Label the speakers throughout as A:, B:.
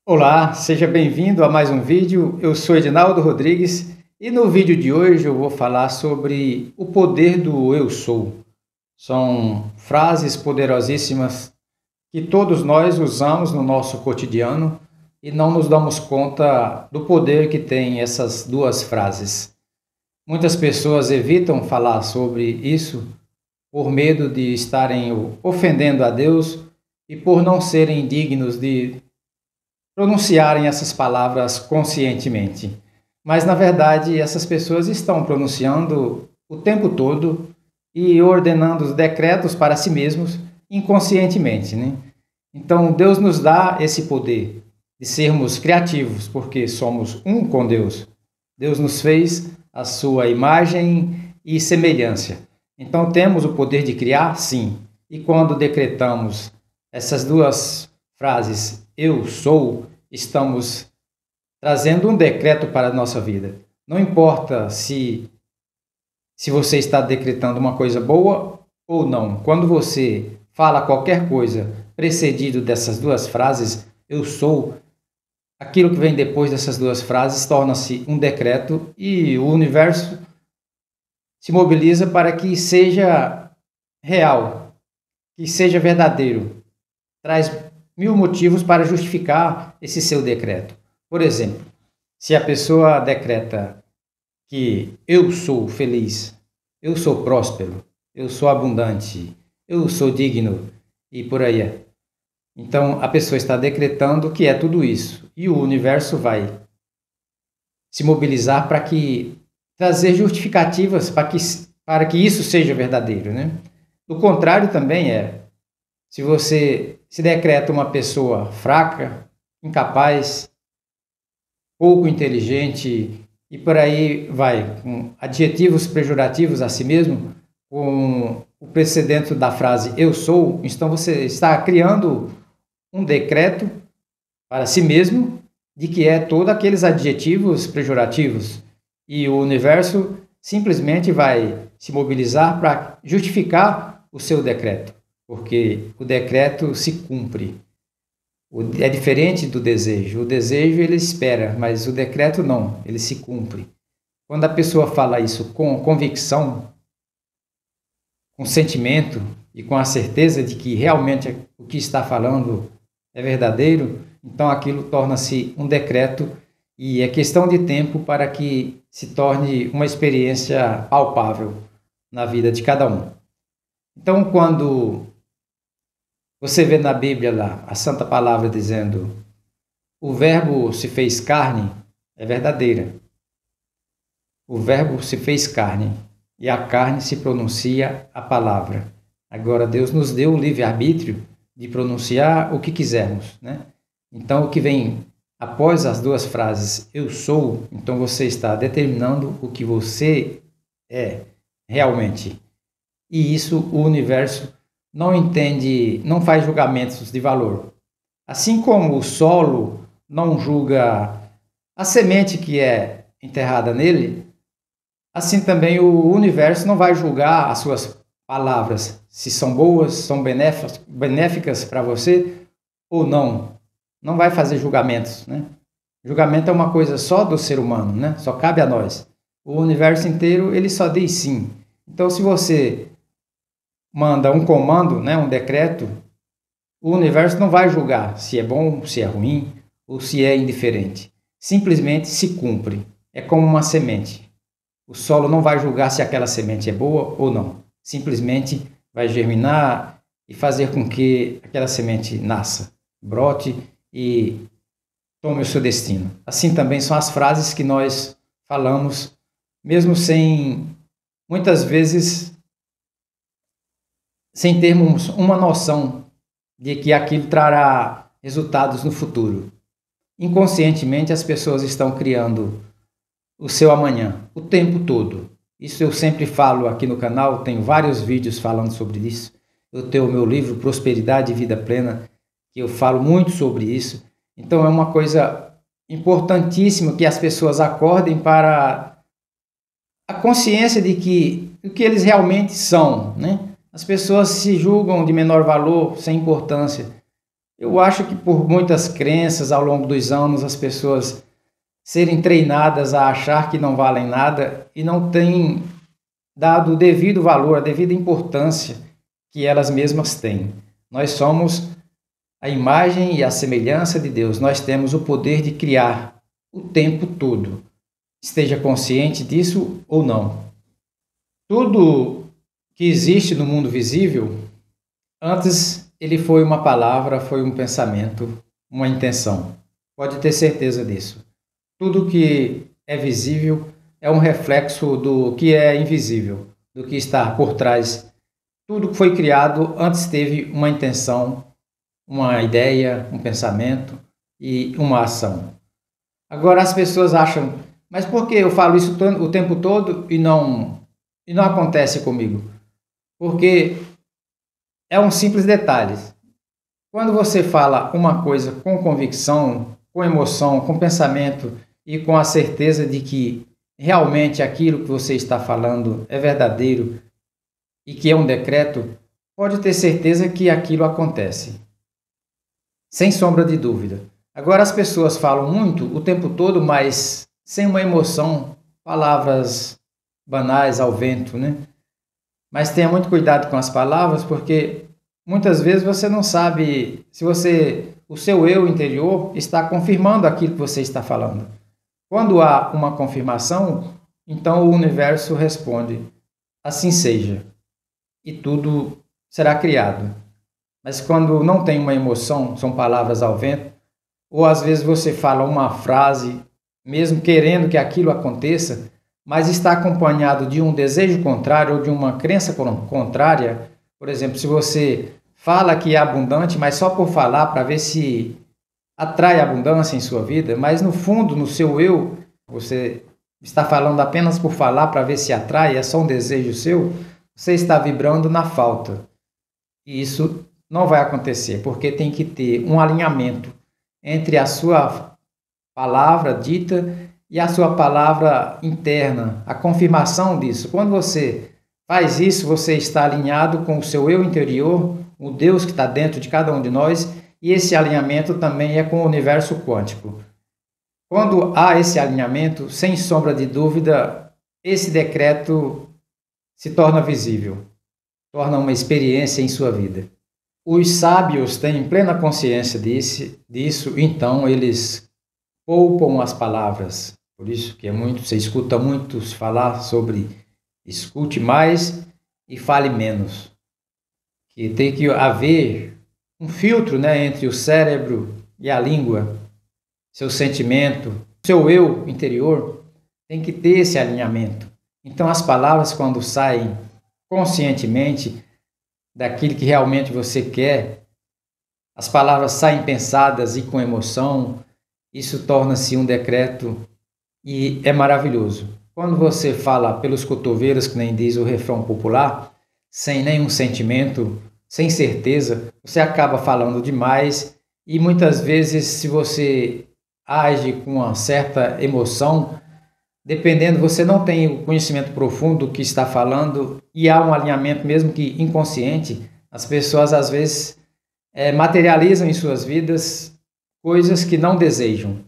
A: Olá, seja bem-vindo a mais um vídeo. Eu sou Edinaldo Rodrigues e no vídeo de hoje eu vou falar sobre o poder do eu sou. São frases poderosíssimas que todos nós usamos no nosso cotidiano e não nos damos conta do poder que tem essas duas frases. Muitas pessoas evitam falar sobre isso por medo de estarem ofendendo a Deus e por não serem dignos de pronunciarem essas palavras conscientemente. Mas, na verdade, essas pessoas estão pronunciando o tempo todo e ordenando os decretos para si mesmos inconscientemente, né? Então, Deus nos dá esse poder de sermos criativos, porque somos um com Deus. Deus nos fez a sua imagem e semelhança. Então, temos o poder de criar, sim. E quando decretamos essas duas frases, eu sou, estamos trazendo um decreto para a nossa vida. Não importa se você está decretando uma coisa boa ou não. Quando você fala qualquer coisa precedido dessas duas frases, eu sou, aquilo que vem depois dessas duas frases torna-se um decreto e o universo se mobiliza para que seja real, que seja verdadeiro. Traz mil motivos para justificar esse seu decreto. Por exemplo, se a pessoa decreta que eu sou feliz, eu sou próspero, eu sou abundante, eu sou digno e por aí é. Então a pessoa está decretando que é tudo isso e o universo vai se mobilizar para que trazer justificativas para que isso seja verdadeiro, né? O contrário também é, se você se decreta uma pessoa fraca, incapaz, pouco inteligente e por aí vai, com adjetivos pejorativos a si mesmo, com o precedente da frase eu sou, então você está criando um decreto para si mesmo de que é todos aqueles adjetivos pejorativos e o universo simplesmente vai se mobilizar para justificar o seu decreto, porque o decreto se cumpre. É diferente do desejo. O desejo ele espera, mas o decreto não, ele se cumpre. Quando a pessoa fala isso com convicção, com sentimento e com a certeza de que realmente o que está falando é verdadeiro, então aquilo torna-se um decreto e é questão de tempo para que se torne uma experiência palpável na vida de cada um. Então, quando você vê na Bíblia lá a Santa Palavra dizendo o Verbo se fez carne, é verdadeira. O Verbo se fez carne e a carne se pronuncia a palavra. Agora, Deus nos deu o livre-arbítrio de pronunciar o que quisermos, né? Então, o que vem após as duas frases eu sou, então você está determinando o que você é realmente. E isso o universo não entende, não faz julgamentos de valor. Assim como o solo não julga a semente que é enterrada nele, assim também o universo não vai julgar as suas palavras, se são boas, são benéficas para você ou não. Não vai fazer julgamentos, né? Julgamento é uma coisa só do ser humano, né? Só cabe a nós. O universo inteiro, ele só diz sim. Então, se você manda um comando, né, um decreto, o universo não vai julgar se é bom, se é ruim ou se é indiferente. Simplesmente se cumpre. É como uma semente. O solo não vai julgar se aquela semente é boa ou não. Simplesmente vai germinar e fazer com que aquela semente nasça, brote e tome o seu destino. Assim também são as frases que nós falamos, mesmo sem, muitas vezes, sem termos uma noção de que aquilo trará resultados no futuro. Inconscientemente, as pessoas estão criando o seu amanhã, o tempo todo. Isso eu sempre falo aqui no canal, tenho vários vídeos falando sobre isso. Eu tenho o meu livro Prosperidade e Vida Plena, que eu falo muito sobre isso. Então é uma coisa importantíssima que as pessoas acordem para a consciência de que o que eles realmente são, né? As pessoas se julgam de menor valor, sem importância. Eu acho que por muitas crenças ao longo dos anos, as pessoas serem treinadas a achar que não valem nada e não têm dado o devido valor, a devida importância que elas mesmas têm. Nós somos a imagem e a semelhança de Deus. Nós temos o poder de criar o tempo todo. Esteja consciente disso ou não. Tudo que existe no mundo visível, antes ele foi uma palavra, foi um pensamento, uma intenção. Pode ter certeza disso. Tudo que é visível é um reflexo do que é invisível, do que está por trás. Tudo que foi criado antes teve uma intenção, uma ideia, um pensamento e uma ação. Agora as pessoas acham, mas por que eu falo isso o tempo todo e não acontece comigo? Porque é um simples detalhe. Quando você fala uma coisa com convicção, com emoção, com pensamento e com a certeza de que realmente aquilo que você está falando é verdadeiro e que é um decreto, pode ter certeza que aquilo acontece. Sem sombra de dúvida. Agora as pessoas falam muito o tempo todo, mas sem uma emoção, palavras banais ao vento, né? Mas tenha muito cuidado com as palavras, porque muitas vezes você não sabe se o seu eu interior está confirmando aquilo que você está falando. Quando há uma confirmação, então o universo responde, assim seja, e tudo será criado. Mas quando não tem uma emoção, são palavras ao vento, ou às vezes você fala uma frase, mesmo querendo que aquilo aconteça, mas está acompanhado de um desejo contrário ou de uma crença contrária. Por exemplo, se você fala que é abundante, mas só por falar para ver se atrai abundância em sua vida, mas no fundo, no seu eu, você está falando apenas por falar para ver se atrai, é só um desejo seu, você está vibrando na falta. E isso não vai acontecer, porque tem que ter um alinhamento entre a sua palavra dita e a sua palavra interna, a confirmação disso. Quando você faz isso, você está alinhado com o seu eu interior, o Deus que está dentro de cada um de nós, e esse alinhamento também é com o universo quântico. Quando há esse alinhamento, sem sombra de dúvida, esse decreto se torna visível, torna uma experiência em sua vida. Os sábios têm plena consciência disso, então eles poupam as palavras. Por isso que você escuta muitos falar sobre escute mais e fale menos. Que tem que haver um filtro, né, entre o cérebro e a língua, seu sentimento, seu eu interior, tem que ter esse alinhamento. Então as palavras, quando saem conscientemente daquilo que realmente você quer, as palavras saem pensadas e com emoção, isso torna-se um decreto e é maravilhoso. Quando você fala pelos cotovelos, que nem diz o refrão popular, sem nenhum sentimento, sem certeza, você acaba falando demais e muitas vezes, se você age com uma certa emoção, dependendo, você não tem o conhecimento profundo do que está falando e há um alinhamento mesmo que inconsciente, as pessoas às vezes materializam em suas vidas coisas que não desejam,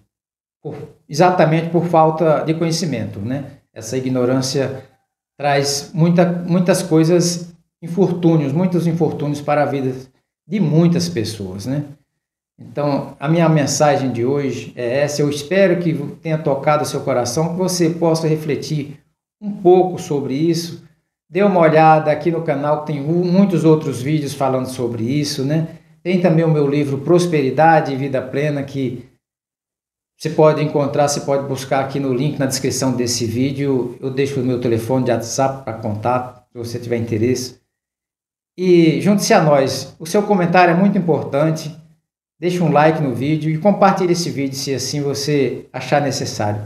A: exatamente por falta de conhecimento, né? Essa ignorância traz muitas coisas, muitos infortúnios para a vida de muitas pessoas, né? Então, a minha mensagem de hoje é essa. Eu espero que tenha tocado o seu coração, que você possa refletir um pouco sobre isso. Dê uma olhada aqui no canal, que tem muitos outros vídeos falando sobre isso, né? Tem também o meu livro Prosperidade e Vida Plena, que você pode encontrar, você pode buscar aqui no link na descrição desse vídeo. Eu deixo o meu telefone de WhatsApp para contato, se você tiver interesse. E junte-se a nós. O seu comentário é muito importante. Deixe um like no vídeo e compartilhe esse vídeo se assim você achar necessário.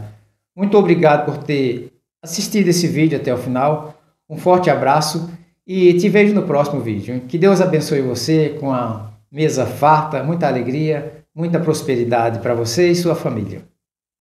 A: Muito obrigado por ter assistido esse vídeo até o final. Um forte abraço e te vejo no próximo vídeo. Que Deus abençoe você com a mesa farta, muita alegria, muita prosperidade para você e sua família.